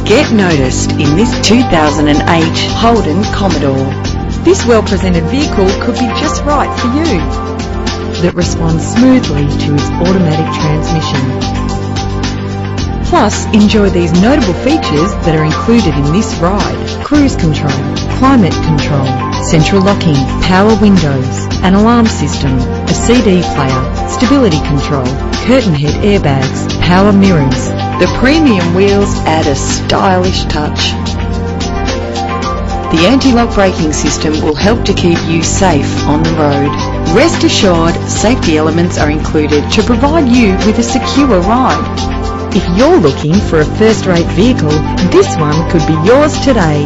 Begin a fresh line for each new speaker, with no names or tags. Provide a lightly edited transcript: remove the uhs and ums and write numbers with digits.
Get noticed in this 2008 Holden Commodore. This well-presented vehicle could be just right for you. That responds smoothly to its automatic transmission. Plus, enjoy these notable features that are included in this ride: cruise control, climate control, central locking, power windows, an alarm system, a CD player, stability control, curtain head airbags, power mirrors. The premium wheels add a stylish touch. The anti-lock braking system will help to keep you safe on the road. Rest assured, safety elements are included to provide you with a secure ride. If you're looking for a first-rate vehicle, this one could be yours today.